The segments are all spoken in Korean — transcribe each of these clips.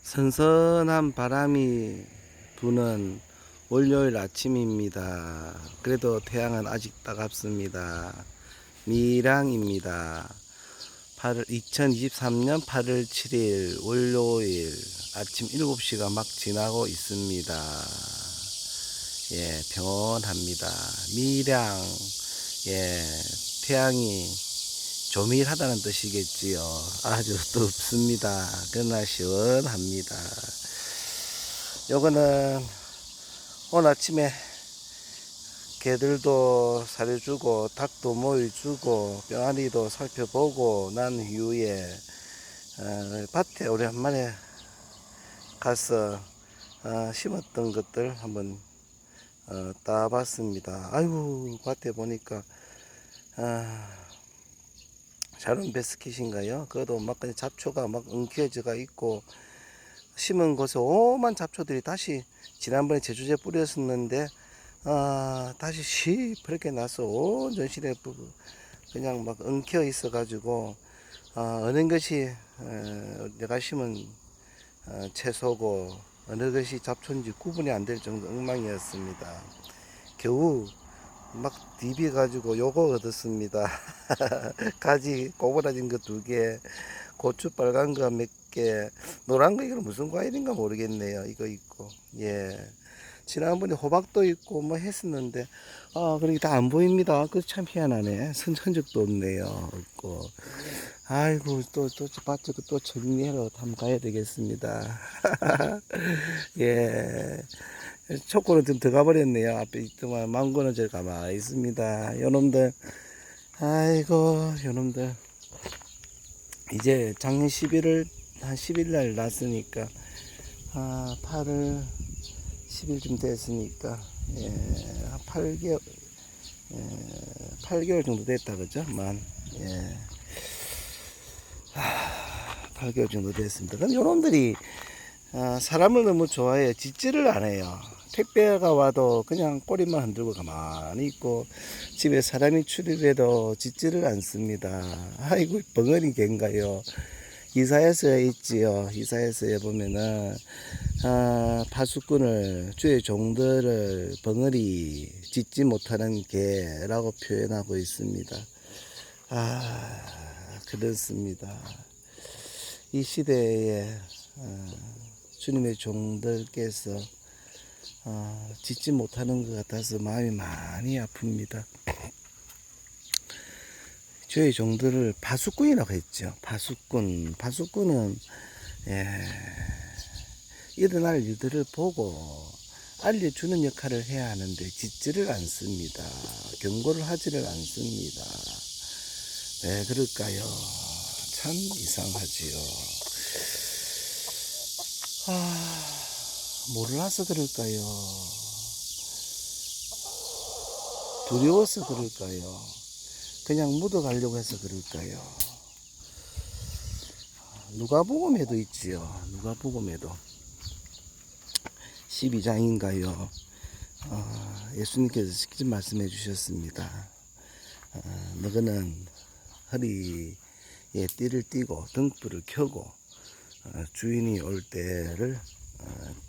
선선한 바람이 부는 월요일 아침입니다. 그래도 태양은 아직 따갑습니다. 미랑입니다. 2023년 8월 7일 월요일 아침 7시가 막 지나고 있습니다. 예, 평온합니다. 미랑, 예, 태양이 조밀하다는 뜻이겠지요. 아주 덥습니다. 그러나 시원합니다. 요거는 오늘 아침에 개들도 사료주고 닭도 모여주고 뼈아리도 살펴보고 난 이후에 밭에 오랜만에 가서 심었던 것들 한번 따봤습니다. 아이고, 밭에 보니까 자른 베스킷인가요? 그것도 막 그냥 잡초가 막 엉켜져가 있고, 심은 곳에 오만 잡초들이 다시 지난번에 제주제 뿌렸었는데 다시 시퍼렇게 나서 온 전실에 그냥 막 엉켜 있어 가지고 어느 것이 내가 심은 채소고 어느 것이 잡초인지 구분이 안 될 정도 엉망이었습니다. 겨우 막 디비 가지고 요거 얻었습니다. 가지 꼬부라진 거 2개, 고추 빨간 거 몇 개, 노란 거 이건 무슨 과일인가 모르겠네요. 이거 있고, 예. 지난번에 호박도 있고 뭐 했었는데 그렇게 다 안 보입니다. 그 참 희한하네. 흔적도 없네요. 없고. 아이고, 또 밭에 또 정리하러 한번 가야 되겠습니다. 예. 초코는 좀 들어가 버렸네요. 앞에 있더만 망고는 저 가만히 있습니다. 요놈들, 아이고, 요놈들. 이제 작년 11월 한 10일 날 났으니까 8월 10일쯤 됐으니까 한 8개월 8개월 정도 됐다 그죠? 8개월 정도 됐습니다. 그럼 요놈들이 사람을 너무 좋아해요. 짖지를 안 해요. 택배가 와도 그냥 꼬리만 흔들고 가만히 있고, 집에 사람이 출입해도 짖지를 않습니다. 아이고, 벙어리 개인가요? 이사에서 있지요. 이사에서 보면은 파수꾼을, 주의 종들을 벙어리, 짖지 못하는 개라고 표현하고 있습니다. 그렇습니다. 이 시대에 주님의 종들께서 짖지 못하는 것 같아서 마음이 많이 아픕니다. 저희 종들을 파수꾼이라고 했죠. 파수꾼은 일어날 일들을 보고 알려주는 역할을 해야 하는데 짖지를 않습니다. 경고를 하지를 않습니다. 왜 그럴까요? 참 이상하지요. 몰라서 그럴까요? 두려워서 그럴까요? 그냥 묻어가려고 해서 그럴까요? 누가복음에도 있지요. 누가복음에도 12장인가요? 예수님께서 직접 말씀해 주셨습니다. 너희는 허리에 띠를 띠고 등불을 켜고 주인이 올 때를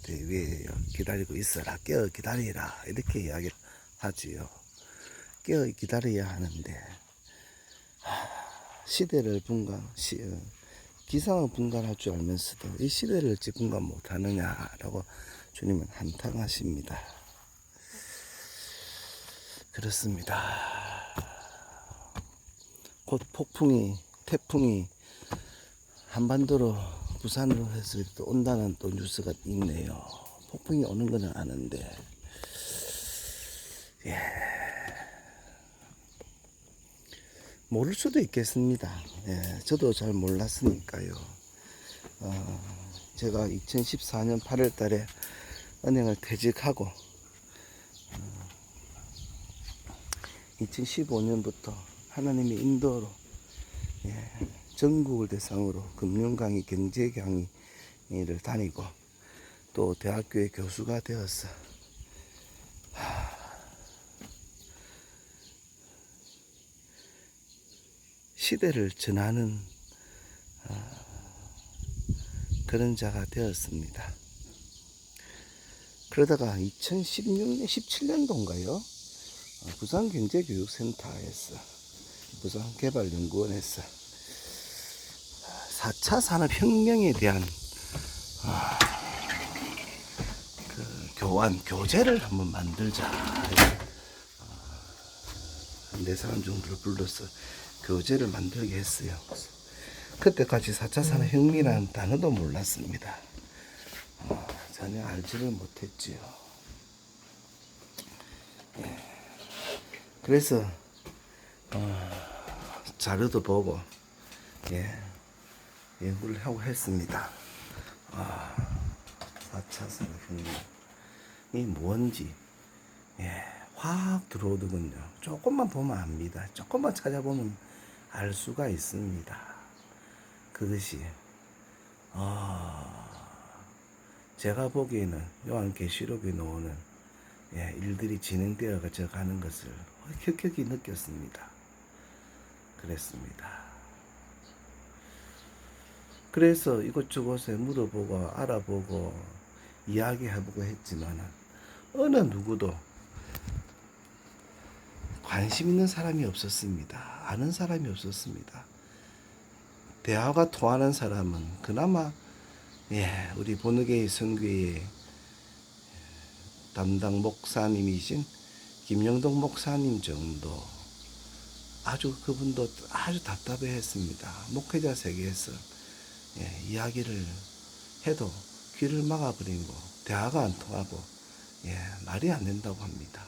위에 기다리고 있어라. 깨어 기다리라. 이렇게 이야기를 하지요. 깨어 기다려야 하는데 시대를 기상을 분간할 줄 알면서도 이 시대를 분간 못하느냐라고 주님은 한탄하십니다. 그렇습니다. 곧 태풍이 한반도로 부산으로 해서 또 온다는 또 뉴스가 있네요. 폭풍이 오는 거는 아는데, 모를 수도 있겠습니다. 저도 잘 몰랐으니까요. 제가 2014년 8월 달에 은행을 퇴직하고 2015년부터 하나님의 인도로 전국을 대상으로 금융 강의, 경제 강의를 다니고 또 대학교의 교수가 되어서 시대를 전하는 그런 자가 되었습니다. 그러다가 2016년, 17년도인가요? 부산경제교육센터에서, 부산개발연구원에서 4차 산업혁명에 대한 교재를 한번 만들자. 네 사람 정도를 불러서 교재를 만들게 했어요. 그때까지 4차 산업혁명이라는 단어도 몰랐습니다. 전혀 알지를 못했지요. 그래서 자료도 보고 연구를 하고 했습니다. 4차 산업혁명이 뭔지 확 들어오더군요. 조금만 보면 압니다. 조금만 찾아보면 알 수가 있습니다. 그것이 제가 보기에는 요한계시록에 나오는 일들이 진행되어 가는 것을 격격히 느꼈습니다. 그랬습니다. 그래서 이곳저곳에 물어보고 알아보고 이야기해보고 했지만 어느 누구도 관심 있는 사람이 없었습니다. 아는 사람이 없었습니다. 대화가 통하는 사람은 그나마 우리 본의계의 선교의 담당 목사님이신 김영동 목사님 정도, 그분도 아주 답답해 했습니다. 목회자 세계에서 이야기를 해도 귀를 막아버리고 대화가 안 통하고 말이 안 된다고 합니다.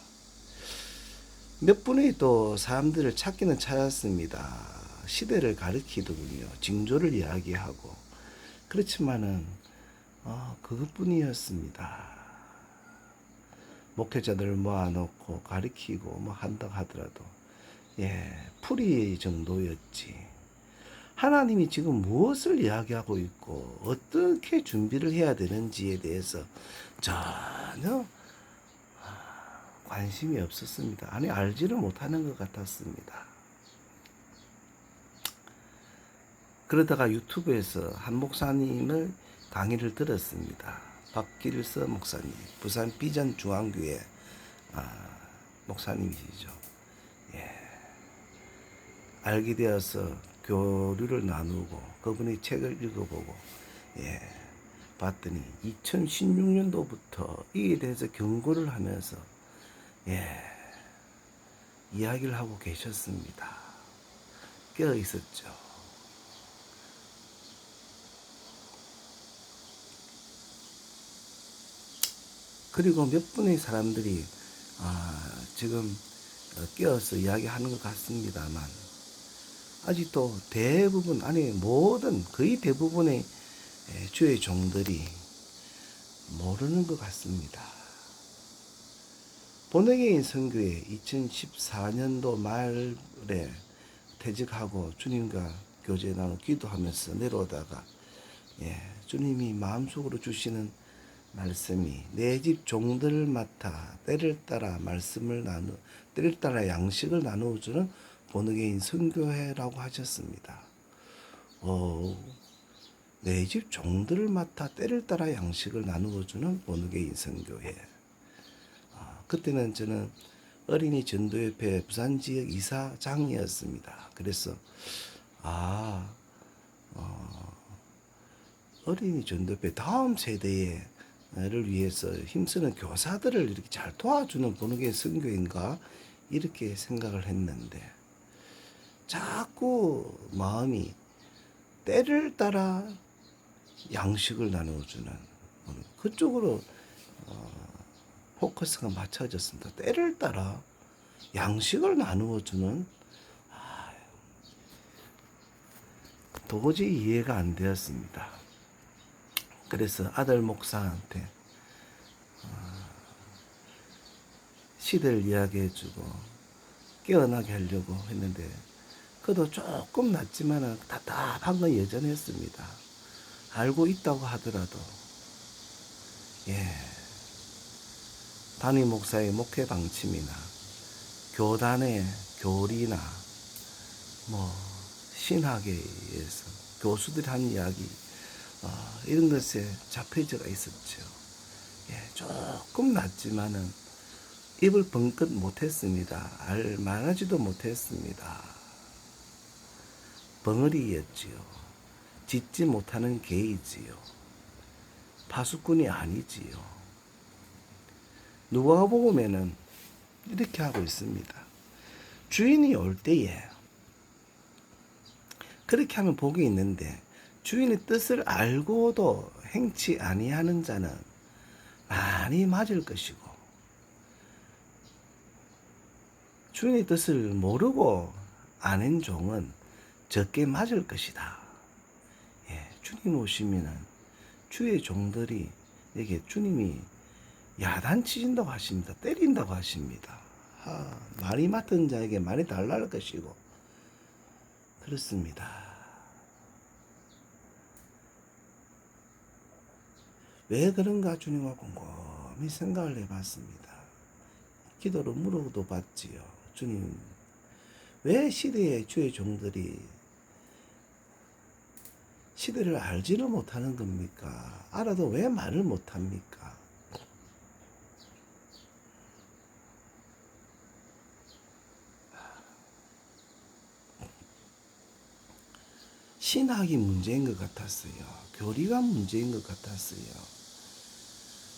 몇 분의 또 사람들을 찾기는 찾았습니다. 시대를 가리키더군요. 징조를 이야기하고. 그렇지만은 그것뿐이었습니다. 목회자들을 모아놓고 가리키고 뭐 한다 하더라도 풀이 정도였지. 하나님이 지금 무엇을 이야기하고 있고 어떻게 준비를 해야 되는지에 대해서 전혀 관심이 없었습니다. 아니, 알지를 못하는 것 같았습니다. 그러다가 유튜브에서 한 목사님을 강의를 들었습니다. 박길서 목사님, 부산 비전 중앙교회 목사님이시죠. 알게 되어서 교류를 나누고 그분의 책을 읽어보고 봤더니 2016년도부터 이에 대해서 경고를 하면서 이야기를 하고 계셨습니다. 깨어 있었죠. 그리고 몇 분의 사람들이 지금 깨어서 이야기하는 것 같습니다만 아직도 대부분, 아니 모든 거의 대부분의 주의 종들이 모르는 것 같습니다. 본회개인 선교회 2014년도 말에 퇴직하고 주님과 교제 나누 기도하면서 내려오다가 주님이 마음속으로 주시는 말씀이 내 집 종들을 맡아 때를 따라 때를 따라 양식을 나누어주는 본회개인 선교회라고 하셨습니다. 내 집 종들을 맡아 때를 따라 양식을 나누어주는 본회개인 선교회. 그때는 저는 어린이 전도협회 부산지역 이사장이었습니다. 그래서 어린이 전도협회 다음 세대를 위해서 힘쓰는 교사들을 이렇게 잘 도와주는 본회개인 선교인가 이렇게 생각을 했는데 자꾸 마음이 때를 따라 양식을 나누어주는 그쪽으로 포커스가 맞춰졌습니다. 때를 따라 양식을 나누어주는 도저히 이해가 안 되었습니다. 그래서 아들 목사한테 시대를 이야기해주고 깨어나게 하려고 했는데 그도 조금 낫지만 답답한 건 여전했습니다. 알고 있다고 하더라도 담임 목사의 목회 방침이나 교단의 교리나 신학에 의해서 교수들이 한 이야기 이런 것에 자폐제가 있었죠. 예, 조금 낫지만은 입을 번긋 못했습니다. 말하지도 못했습니다. 벙어리였지요. 짖지 못하는 개이지요. 파수꾼이 아니지요. 누가복음에는 이렇게 하고 있습니다. 주인이 올 때에 그렇게 하면 복이 있는데 주인의 뜻을 알고도 행치 아니하는 자는 많이 맞을 것이고 주인의 뜻을 모르고 아는 종은 적게 맞을 것이다. 예, 주님 오시면은 주의 종들이 에게 주님이 야단치신다고 하십니다. 때린다고 하십니다. 많이 맡은 자에게 많이 달라할 것이고 그렇습니다. 왜 그런가 주님과 곰곰이 생각을 해봤습니다. 기도로 물어도 봤지요. 주님, 왜 시대의 주의 종들이 시대를 알지를 못하는 겁니까? 알아도 왜 말을 못합니까? 신학이 문제인 것 같았어요. 교리가 문제인 것 같았어요.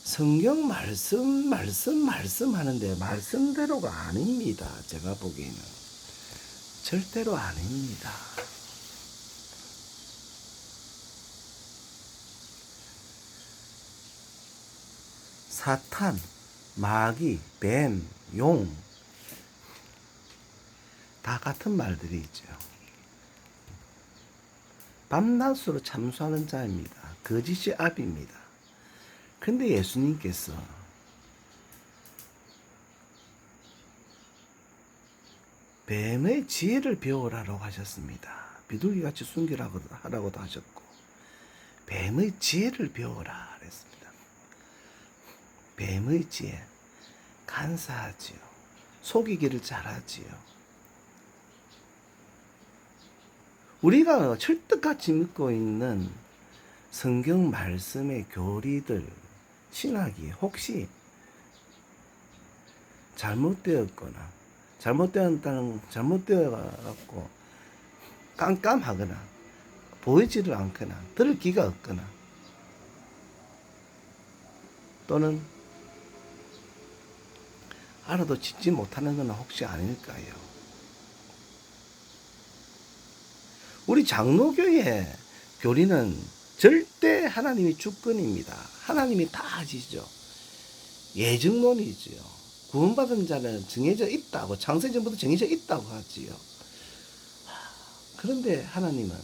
성경 말씀 하는데 말씀대로가 아닙니다. 제가 보기에는 절대로 아닙니다. 사탄, 마귀, 뱀, 용 다 같은 말들이죠. 밤낮으로 참수하는 자입니다. 거짓이 압입니다. 근데 예수님께서 뱀의 지혜를 배우라고 하셨습니다. 비둘기같이 숨기라고도 하셨고 뱀의 지혜를 배우라 그랬습니다. 뱀의 지혜 간사하지요. 속이기를 잘하지요. 우리가 철떡같이 믿고 있는 성경 말씀의 교리들, 신학이 혹시 잘못되어갖고 깜깜하거나 보이지를 않거나 들을 기가 없거나 또는 알아도 짓지 못하는 건 혹시 아닐까요? 우리 장로교의 교리는 절대 하나님이 주권입니다. 하나님이 다 하시죠. 예증론이지요. 구원받은 자는 정해져 있다고 창세전부터 정해져 있다고 하지요. 그런데 하나님은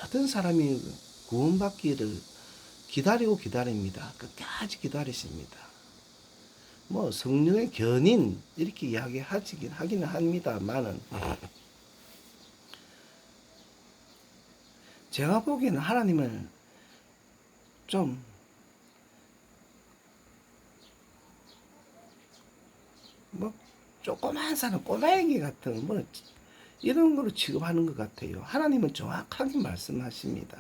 모든 사람이 구원받기를 기다리고 기다립니다. 끝까지 기다리십니다. 뭐 성령의 견인 이렇게 이야기하기는 합니다만은 제가 보기에는 하나님은 좀 뭐 조그만 사람 꼬마애기 같은 뭐 이런 거로 취급하는 것 같아요. 하나님은 정확하게 말씀하십니다.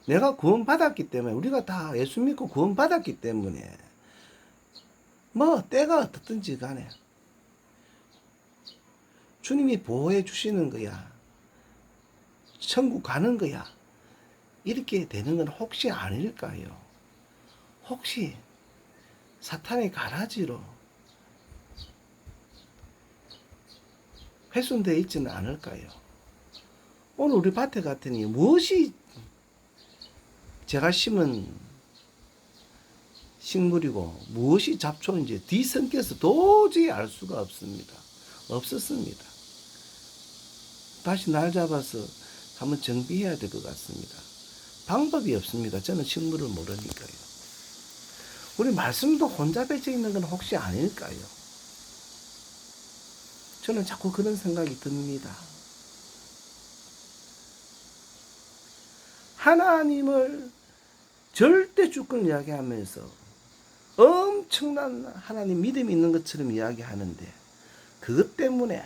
내가 구원받았기 때문에 우리가 다 예수 믿고 구원받았기 때문에 뭐 때가 어떻든지 간에 주님이 보호해 주시는 거야. 천국 가는 거야. 이렇게 되는 건 혹시 아닐까요? 혹시 사탄의 가라지로 훼손되어 있지는 않을까요? 오늘 우리 밭에 갔더니 무엇이 제가 심은 식물이고 무엇이 잡초인지 뒤섞여서 도저히 알 수가 없습니다. 없었습니다. 다시 날 잡아서 한번 정비해야 될 것 같습니다. 방법이 없습니다. 저는 식물을 모르니까요. 우리 말씀도 혼잡해져 있는 건 혹시 아닐까요? 저는 자꾸 그런 생각이 듭니다. 하나님을 절대 주권을 이야기하면서 엄청난 하나님 믿음이 있는 것처럼 이야기하는데 그것 때문에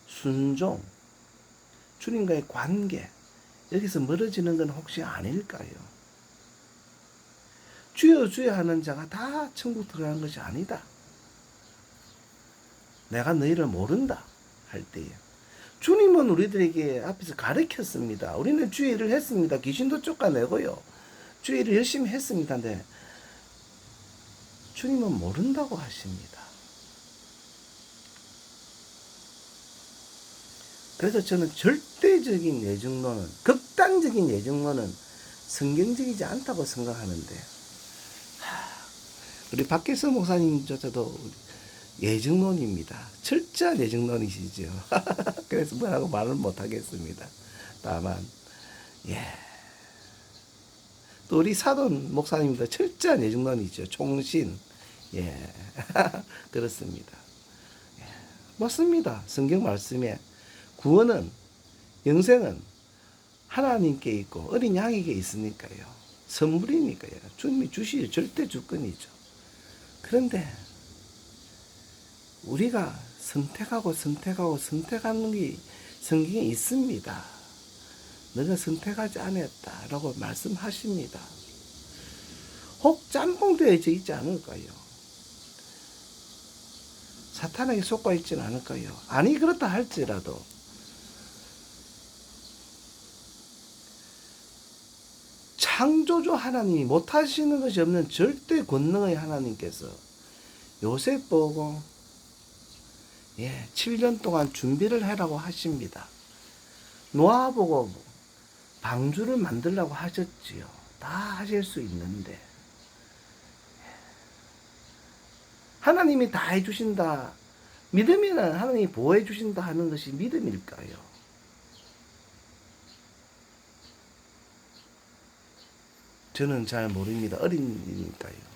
순종, 주님과의 관계 여기서 멀어지는 건 혹시 아닐까요? 주여 주여 하는 자가 다 천국 들어가는 것이 아니다. 내가 너희를 모른다 할 때에 주님은 우리들에게 앞에서 가르쳤습니다. 우리는 주의 일을 했습니다. 귀신도 쫓아내고요. 주의 일을 열심히 했습니다. 근데 주님은 모른다고 하십니다. 그래서 저는 절대적인 예증론은, 극단적인 예증론은 성경적이지 않다고 생각하는데, 우리 박계서 목사님조차도 예증론입니다. 철저한 예증론이시죠. 그래서 뭐라고 말을 못하겠습니다. 다만, 예. 또 우리 사돈 목사님도 철저한 예증론이죠. 총신. 예. 그렇습니다. 예. 맞습니다. 성경 말씀에 구원은, 영생은 하나님께 있고 어린 양에게 있으니까요. 선물이니까요. 주님이 주실 절대 주권이죠. 그런데 우리가 선택하는 게 성경에 있습니다. 너가 선택하지 않았다라고 말씀하십니다. 혹 짬뽕되어져 있지 않을까요? 사탄에게 속아 있지는 않을까요? 아니 그렇다 할지라도 창조주 하나님이 못하시는 것이 없는 절대 권능의 하나님께서 요셉 보고 7년 동안 준비를 해라고 하십니다. 노아 보고 방주를 만들라고 하셨지요. 다 하실 수 있는데 하나님이 다 해주신다. 믿으면 하나님이 보호해 주신다 하는 것이 믿음일까요? 저는 잘 모릅니다. 어린이니까요.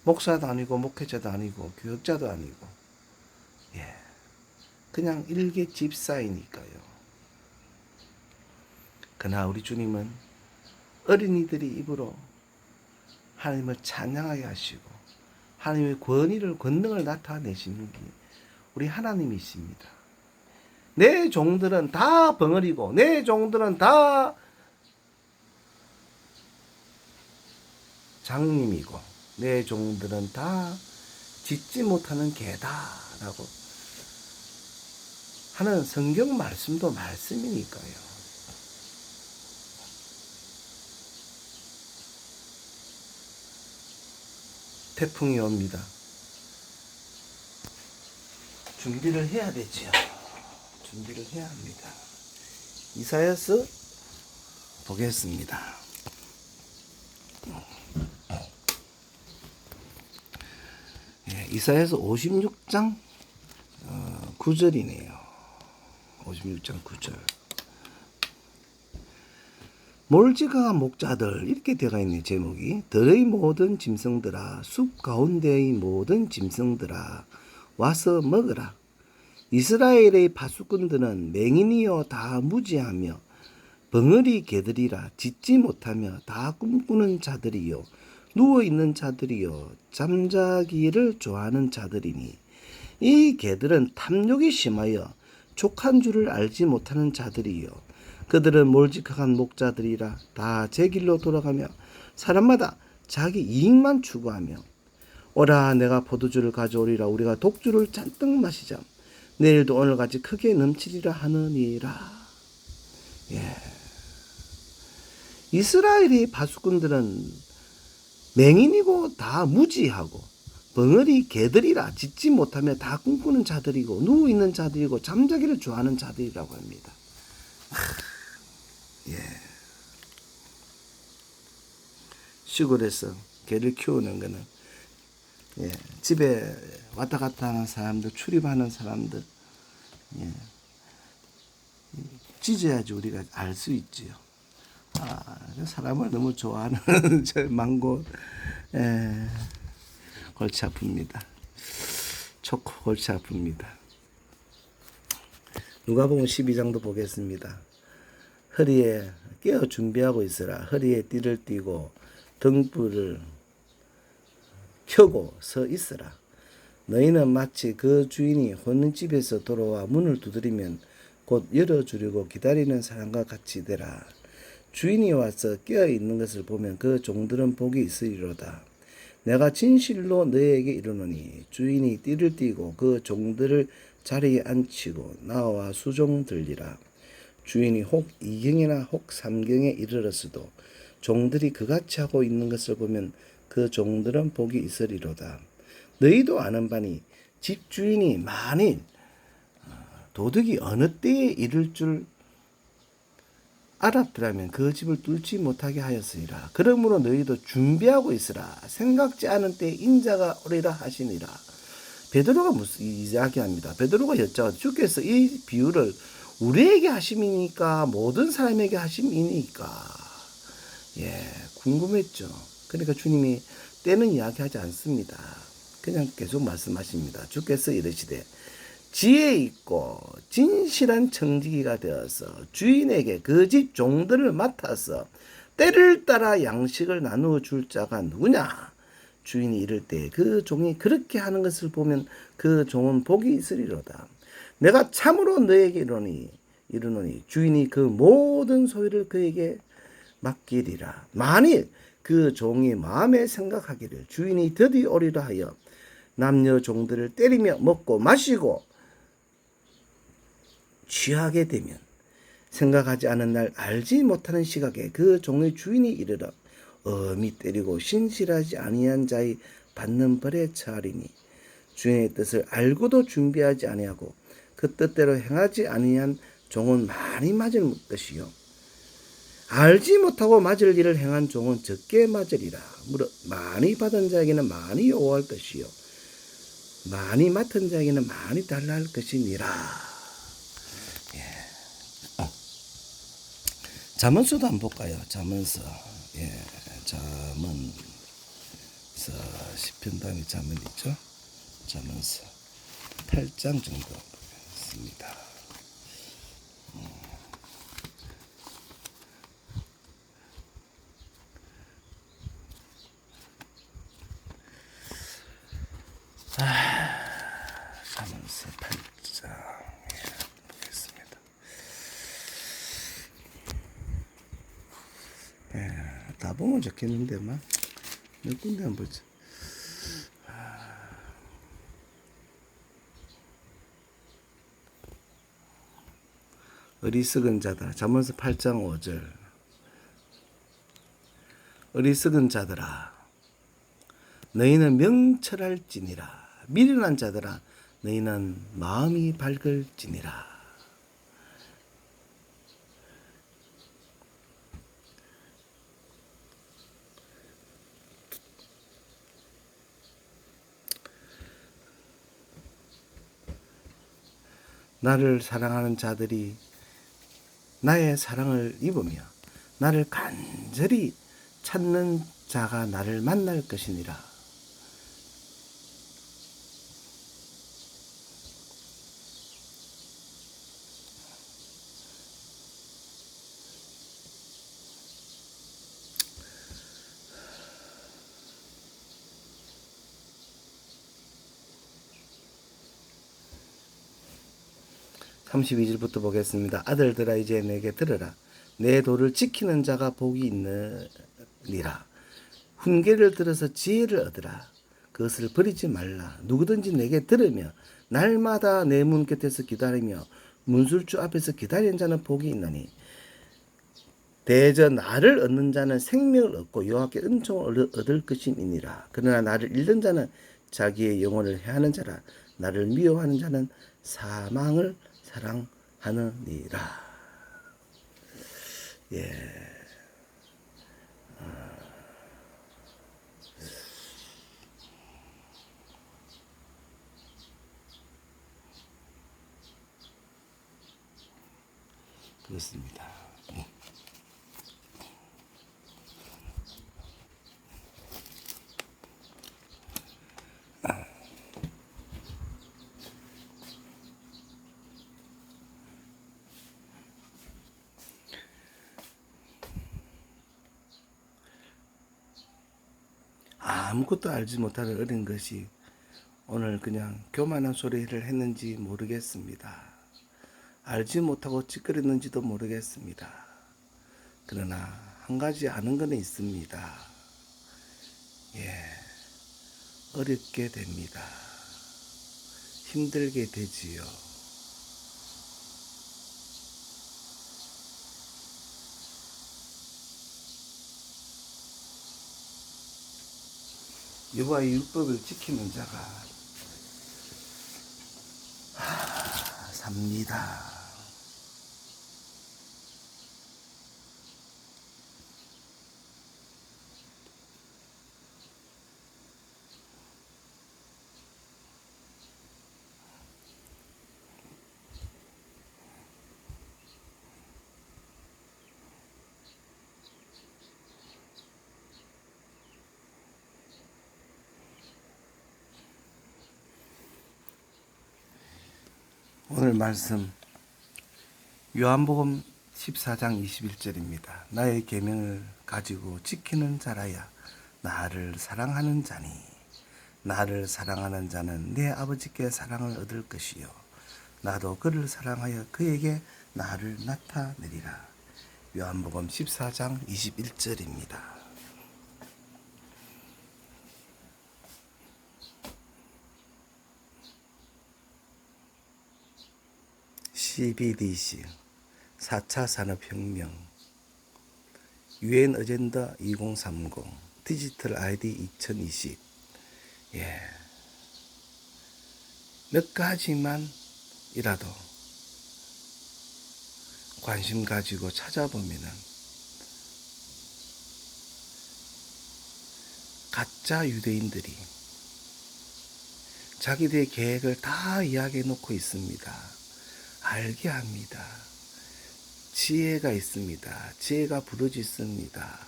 목사도 아니고 목회자도 아니고 교육자도 아니고 그냥 일개 집사이니까요. 그러나 우리 주님은 어린이들이 입으로 하나님을 찬양하게 하시고 하나님의 권능을 나타내시는 게 우리 하나님이십니다. 내 종들은 다 벙어리고 내 종들은 다 장님이고 내 종들은 다 짓지 못하는 개다라고 하는 성경 말씀도 말씀이니까요. 태풍이 옵니다. 준비를 해야 되죠. 준비를 해야 합니다. 이사야서 보겠습니다. 이사야서 56장 9절이네요. 56장 9절. 몰지각한 목자들 이렇게 되어 있네. 제목이 들의 모든 짐승들아 숲 가운데의 모든 짐승들아 와서 먹으라. 이스라엘의 파수꾼들은 맹인이여 다 무지하며 벙어리 개들이라 짖지 못하며 다 꿈꾸는 자들이요 누워있는 자들이요 잠자기를 좋아하는 자들이니 이 개들은 탐욕이 심하여 족한 줄을 알지 못하는 자들이요 그들은 몰직한 목자들이라 다 제 길로 돌아가며 사람마다 자기 이익만 추구하며 오라 내가 포도주를 가져오리라 우리가 독주를 잔뜩 마시자 내일도 오늘같이 크게 넘치리라 하느니라. 이스라엘의 파수꾼들은 맹인이고 다 무지하고 벙어리 개들이라 짖지 못하며 다 꿈꾸는 자들이고 누워있는 자들이고 잠자기를 좋아하는 자들이라고 합니다. 시골에서 개를 키우는 거는 집에 왔다 갔다 하는 사람들, 출입하는 사람들 짖어야지 우리가 알 수 있지요. 사람을 너무 좋아하는 저 망고 골치 아픕니다. 초코 골치 아픕니다. 누가복음 12장도 보겠습니다. 허리에 깨어 준비하고 있으라. 허리에 띠를 띠고 등불을 켜고 서 있으라. 너희는 마치 그 주인이 혼인집에서 돌아와 문을 두드리면 곧 열어주려고 기다리는 사람과 같이 되라. 주인이 와서 깨어 있는 것을 보면 그 종들은 복이 있으리로다. 내가 진실로 너희에게 이르노니 주인이 띠를 띠고 그 종들을 자리에 앉히고 나와 수종 들리라. 주인이 혹 이경이나 혹 삼경에 이르렀어도 종들이 그같이 하고 있는 것을 보면 그 종들은 복이 있으리로다. 너희도 아는 바니 집주인이 만일 도둑이 어느 때에 이를 줄 알았더라면 그 집을 뚫지 못하게 하였으리라. 그러므로 너희도 준비하고 있으라. 생각지 않은 때에 인자가 오리라 하시니라. 베드로가 무슨 이야기합니다. 베드로가 여쭤 주께서 이 비유를 우리에게 하심이니까 모든 사람에게 하심이니까 궁금했죠. 그러니까 주님이 때는 이야기하지 않습니다. 그냥 계속 말씀하십니다. 주께서 이르시되 지혜 있고 진실한 청지기가 되어서 주인에게 그 집 종들을 맡아서 때를 따라 양식을 나누어 줄 자가 누구냐? 주인이 이를 때 그 종이 그렇게 하는 것을 보면 그 종은 복이 있으리로다. 내가 참으로 너에게 이르노니 주인이 그 모든 소유를 그에게 맡기리라. 만일 그 종이 마음에 생각하기를 주인이 드디어 오리라 하여 남녀 종들을 때리며 먹고 마시고 취하게 되면 생각하지 않은 날 알지 못하는 시각에 그 종의 주인이 이르러 엄히 때리고 신실하지 아니한 자의 받는 벌에 처하리니 주인의 뜻을 알고도 준비하지 아니하고 그 뜻대로 행하지 아니한 종은 많이 맞을 것이요 알지 못하고 맞을 일을 행한 종은 적게 맞으리라. 무릇 많이 받은 자에게는 많이 요구할 것이요 많이 맡은 자에게는 많이 달라 할 것이니라. 잠언서도 한번 볼까요? 잠언서. 잠언서 10편 다음에 잠언이죠. 잠언서 8장 정도 보겠습니다. 잠언서 8장 보겠습니다. 다 보면 좋겠는데만 몇 군데 한번 보자. 어리석은 자다. 잠언서 8장 5절. 어리석은 자들아 너희는 명철할지니라. 미련한 자들아 너희는 마음이 밝을지니라. 나를 사랑하는 자들이 나의 사랑을 입으며 나를 간절히 찾는 자가 나를 만날 것이니라. (32절부터) 보겠습니다. 아들들아 이제 내게 들으라. 내 도를 지키는 자가 복이 있느니라. 훈계를 들어서 지혜를 얻으라. 그것을 버리지 말라. 누구든지 내게 들으며 날마다 내 문 곁에서 기다리며 문술주 앞에서 기다리는 자는 복이 있나니 대저 나를 얻는 자는 생명을 얻고 여호와께 은총을 얻을 것임이니라. 그러나 나를 잃는 자는 자기의 영혼을 해하는 자라. 나를 미워하는 자는 사망을 사랑하느니라. 그렇습니다. 아무것도 알지 못하는 어린 것이 오늘 그냥 교만한 소리를 했는지 모르겠습니다. 알지 못하고 찌끄렸는지도 모르겠습니다. 그러나 한 가지 아는 것은 있습니다. 예, 어렵게 됩니다. 힘들게 되지요. 여호와의 율법을 지키는 자가 삽니다. 오늘 말씀 요한복음 14장 21절입니다. 나의 계명을 가지고 지키는 자라야 나를 사랑하는 자니 나를 사랑하는 자는 내 아버지께 사랑을 얻을 것이요 나도 그를 사랑하여 그에게 나를 나타내리라. 요한복음 14장 21절입니다. CBDC 4차 산업혁명 UN 어젠다 2030 디지털 아이디 2020 몇 가지만이라도 관심 가지고 찾아보면은 가짜 유대인들이 자기들의 계획을 다 이야기해 놓고 있습니다. 알게 합니다. 지혜가 있습니다. 지혜가 부르짖습니다.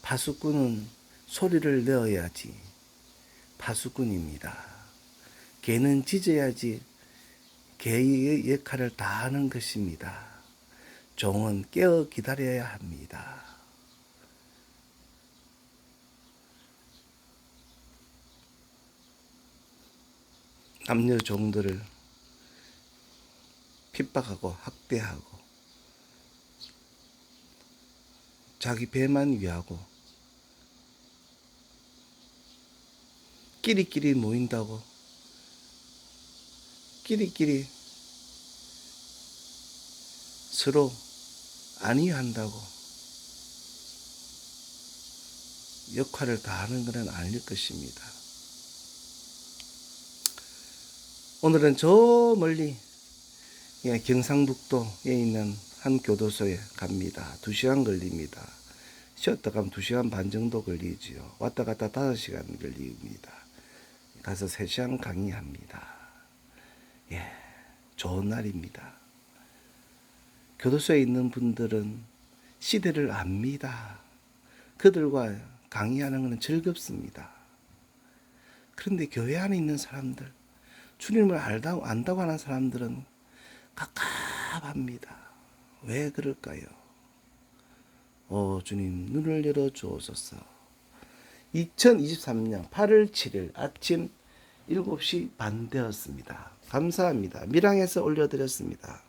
파수꾼은 소리를 내어야지 파수꾼입니다. 개는 짖어야지 개의 역할을 다하는 것입니다. 종은 깨어 기다려야 합니다. 남녀 종들을 핍박하고 학대하고 자기 배만 위하고 끼리끼리 모인다고 끼리끼리 서로 안위한다고 역할을 다하는 것은 아닐 것입니다. 오늘은 저 멀리 경상북도에 있는 한 교도소에 갑니다. 2시간 걸립니다. 쉬었다 가면 2시간 반 정도 걸리지요. 왔다 갔다 5시간 걸립니다. 가서 3시간 강의합니다. 좋은 날입니다. 교도소에 있는 분들은 시대를 압니다. 그들과 강의하는 것은 즐겁습니다. 그런데 교회 안에 있는 사람들, 주님을 안다고 하는 사람들은 갑갑합니다. 왜 그럴까요? 주님 눈을 열어 주옵소서. 2023년 8월 7일 아침 7시 반 되었습니다. 감사합니다. 밀양에서 올려드렸습니다.